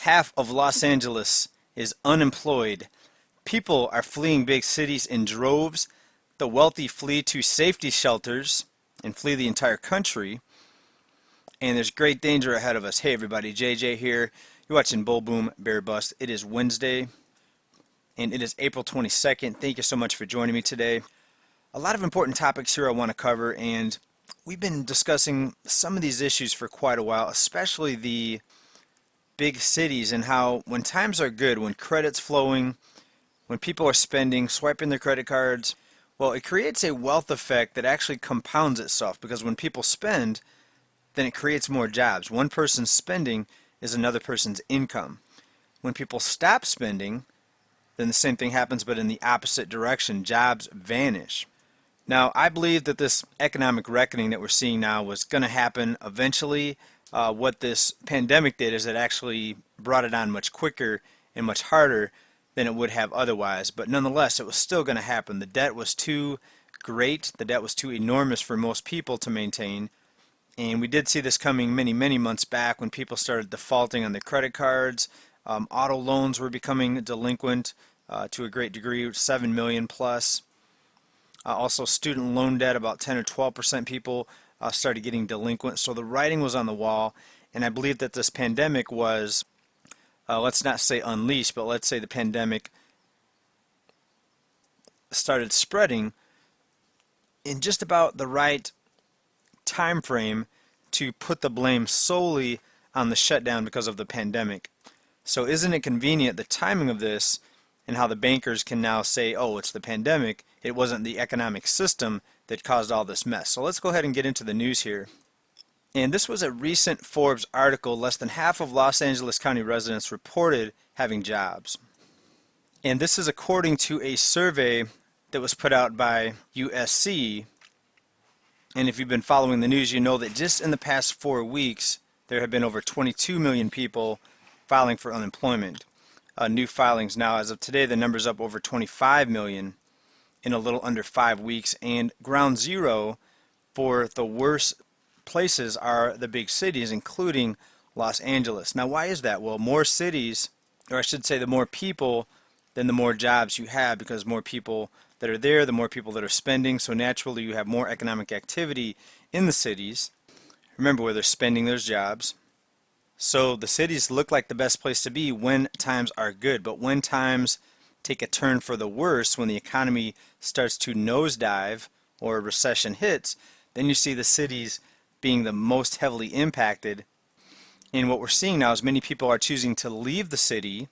Half of Los Angeles is unemployed. People are fleeing big cities in droves. The wealthy flee to safety shelters and flee the entire country. And there's great danger ahead of us. Hey everybody, JJ here. You're watching Bull Boom Bear Bust. It is Wednesday and it is April 22nd. Thank you so much for joining me today. A lot of important topics here I want to cover, and we've been discussing some of these issues for quite a while, especially the big cities and how when times are good, when credit's flowing, when people are spending, swiping their credit cards, well, it creates a wealth effect that actually compounds itself, because when people spend, then it creates more jobs. One person's spending is another person's income. When people stop spending, then the same thing happens, but in the opposite direction. Jobs vanish. Now, I believe that this economic reckoning that we're seeing now was going to happen eventually. What this pandemic did is it actually brought it on much quicker and much harder than it would have otherwise. But nonetheless, it was still going to happen. The debt was too great. The debt was too enormous for most people to maintain. And we did see this coming many, many months back when people started defaulting on their credit cards. Auto loans were becoming delinquent to a great degree, 7 million plus. Also student loan debt, about 10 or 12% people started getting delinquent. So the writing was on the wall, and I believe that this pandemic was, let's not say unleashed, but let's say the pandemic started spreading in just about the right time frame to put the blame solely on the shutdown because of the pandemic. So isn't it convenient, the timing of this, and how the bankers can now say, oh, it's the pandemic, it wasn't the economic system that caused all this mess. So let's go ahead and get into the news here. And this was a recent Forbes article. Less than half of Los Angeles County residents reported having jobs. And this is according to a survey that was put out by USC. And if you've been following the news, you know that just in the past 4 weeks, there have been over 22 million people filing for unemployment. New filings now, as of today, the number's up over 25 million in a little under 5 weeks. And ground zero for the worst places are the big cities, including Los Angeles. Now, why is that? Well, more cities, or I should say the more people, then the more jobs you have, because more people that are there, the more people that are spending. So naturally, you have more economic activity in the cities. Remember, where they're spending, there's jobs. So the cities look like the best place to be when times are good, but when times take a turn for the worse, when the economy starts to nosedive or a recession hits, then you see the cities being the most heavily impacted. And what we're seeing now is many people are choosing to leave the city,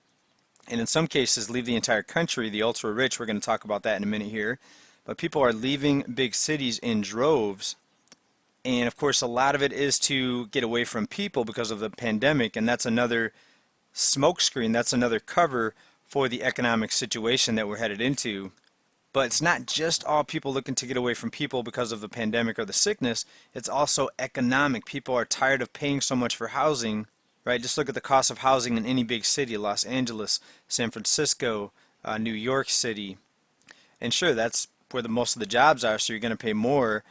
and in some cases leave the entire country, the ultra rich. We're going to talk about that in a minute here. But people are leaving big cities in droves. And of course, a lot of it is to get away from people because of the pandemic, and that's another smokescreen, that's another cover for the economic situation that we're headed into. But it's not just all people looking to get away from people because of the pandemic or the sickness, it's also economic. People are tired of paying so much for housing, right? Just look at the cost of housing in any big city, Los Angeles, San Francisco, New York City. And sure, that's where most of the jobs are, so you're going to pay more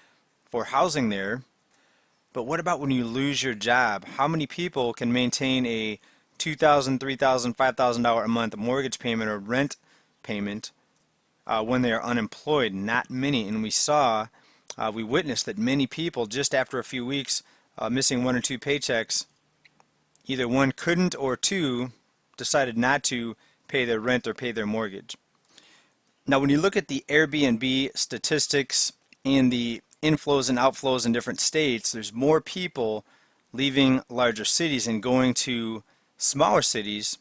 for housing there. But what about when you lose your job? How many people can maintain a $2,000, $3,000, $5,000 a month mortgage payment or rent payment when they are unemployed? Not many. And we witnessed that many people, just after a few weeks missing 1 or 2 paychecks, either one couldn't or two decided not to pay their rent or pay their mortgage. Now, when you look at the Airbnb statistics and the inflows and outflows in different states, there's more people leaving larger cities and going to smaller cities,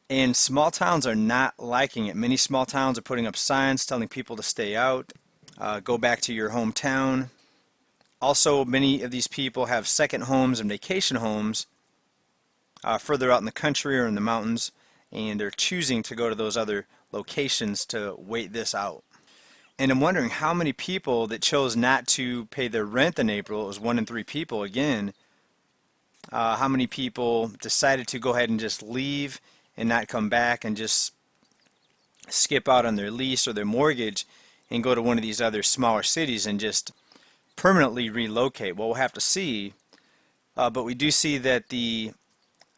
and small towns are not liking it. Many small towns are putting up signs telling people to stay out, go back to your hometown. Also, many of these people have second homes and vacation homes further out in the country or in the mountains, and they're choosing to go to those other locations to wait this out. And I'm wondering how many people that chose not to pay their rent in April, it was 1 in 3 people again, how many people decided to go ahead and just leave and not come back and just skip out on their lease or their mortgage and go to one of these other smaller cities and just permanently relocate. Well, we'll have to see, but we do see that the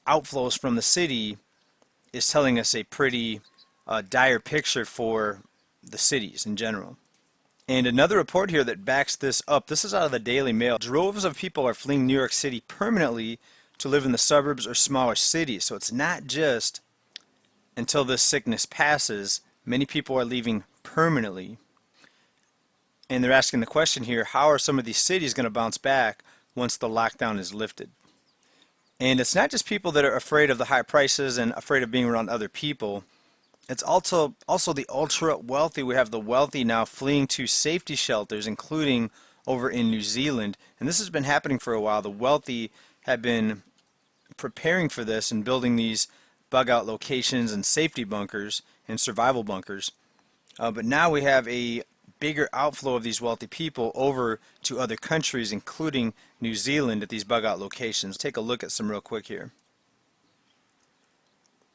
outflows from the city is telling us a pretty dire picture for the cities in general. And another report here that backs this up, this is out of the Daily Mail. Droves of people are fleeing New York City permanently to live in the suburbs or smaller cities. So it's not just until this sickness passes. Many people are leaving permanently. And they're asking the question here, how are some of these cities going to bounce back once the lockdown is lifted? And it's not just people that are afraid of the high prices and afraid of being around other people. It's also the ultra wealthy. We have the wealthy now fleeing to safety shelters, including over in New Zealand. And this has been happening for a while. The wealthy have been preparing for this and building these bug out locations and safety bunkers and survival bunkers. But now we have a bigger outflow of these wealthy people over to other countries, including New Zealand, at these bug out locations. Take a look at some real quick here.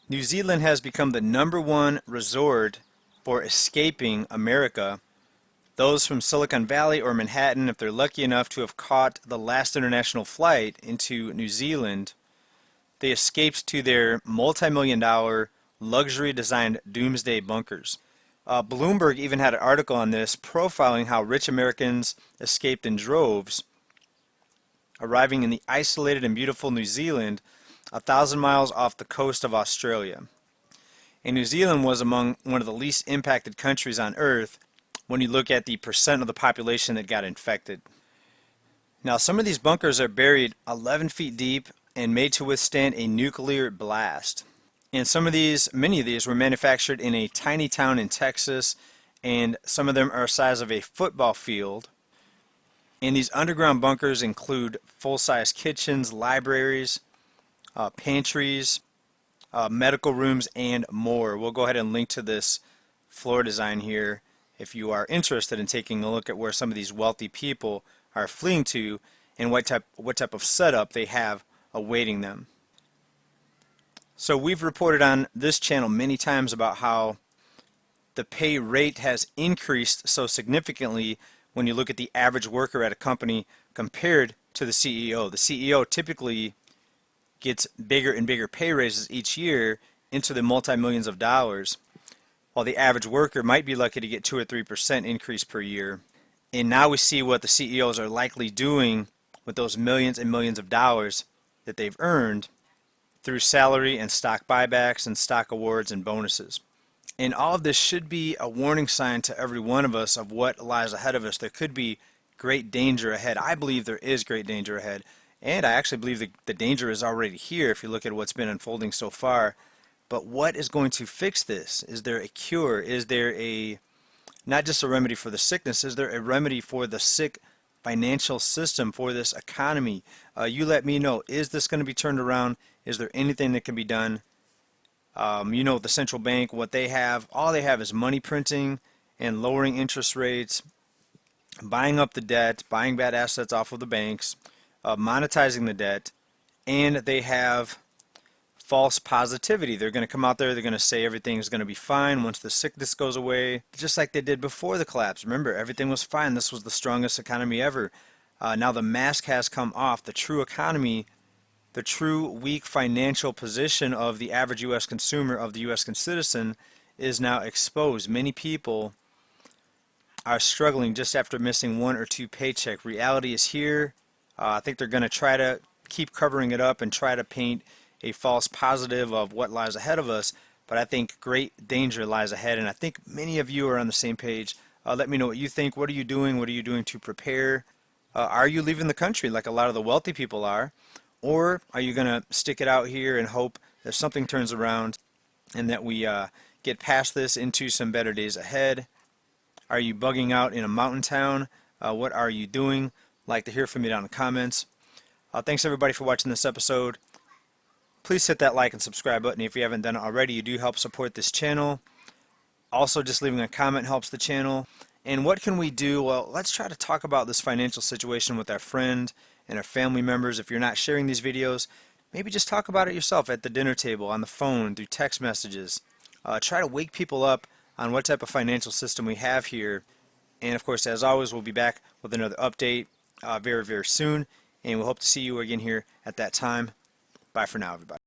New Zealand has become the #1 resort for escaping America. Those from Silicon Valley or Manhattan, if they're lucky enough to have caught the last international flight into New Zealand, they escaped to their multi-million-dollar luxury-designed doomsday bunkers. Bloomberg even had an article on this profiling how rich Americans escaped in droves, arriving in the isolated and beautiful New Zealand 1,000 miles off the coast of Australia. And New Zealand was among one of the least impacted countries on Earth when you look at the percent of the population that got infected. Now, some of these bunkers are buried 11 feet deep and made to withstand a nuclear blast. And many of these were manufactured in a tiny town in Texas, and some of them are the size of a football field. And these underground bunkers include full-size kitchens, libraries, pantries, medical rooms, and more. We'll go ahead and link to this floor design here if you are interested in taking a look at where some of these wealthy people are fleeing to and what type of setup they have awaiting them. So we've reported on this channel many times about how the pay rate has increased so significantly when you look at the average worker at a company compared to the CEO. The CEO typically gets bigger and bigger pay raises each year into the multi-millions of dollars, while the average worker might be lucky to get 2 or 3% increase per year. And now we see what the CEOs are likely doing with those millions and millions of dollars that they've earned through salary and stock buybacks and stock awards and bonuses. And all of this should be a warning sign to every one of us of what lies ahead of us. There could be great danger ahead. I believe there is great danger ahead. And I actually believe the danger is already here if you look at what's been unfolding so far. But what is going to fix this? Is there a cure? Is there not just a remedy for the sickness, is there a remedy for the sick financial system, for this economy? You let me know. Is this going to be turned around? Is there anything that can be done? The central bank, what they have, all they have is money printing and lowering interest rates, buying up the debt, buying bad assets off of the banks, monetizing the debt, and they have false positivity. They're going to come out there, they're going to say everything is going to be fine once the sickness goes away, just like they did before the collapse. Remember, everything was fine. This was the strongest economy ever. Now the mask has come off. The true economy, the true weak financial position of the average U.S. consumer, of the U.S. citizen, is now exposed. Many people are struggling just after missing 1 or 2 paychecks. Reality is here. I think they're going to try to keep covering it up and try to paint a false positive of what lies ahead of us, but I think great danger lies ahead, and I think many of you are on the same page. Let me know what you think. What are you doing? What are you doing to prepare? Are you leaving the country like a lot of the wealthy people are? Or are you going to stick it out here and hope that something turns around and that we get past this into some better days ahead? Are you bugging out in a mountain town? What are you doing? Like to hear from you down in the comments. Thanks everybody for watching this episode. Please hit that like and subscribe button if you haven't done it already. You do help support this channel. Also, just leaving a comment helps the channel. And what can we do? Well, let's try to talk about this financial situation with our friend and our family members. If you're not sharing these videos, maybe just talk about it yourself at the dinner table, on the phone, through text messages. Try to wake people up on what type of financial system we have here. And of course, as always, we'll be back with another update very, very soon. And we'll hope to see you again here at that time. Bye for now, everybody.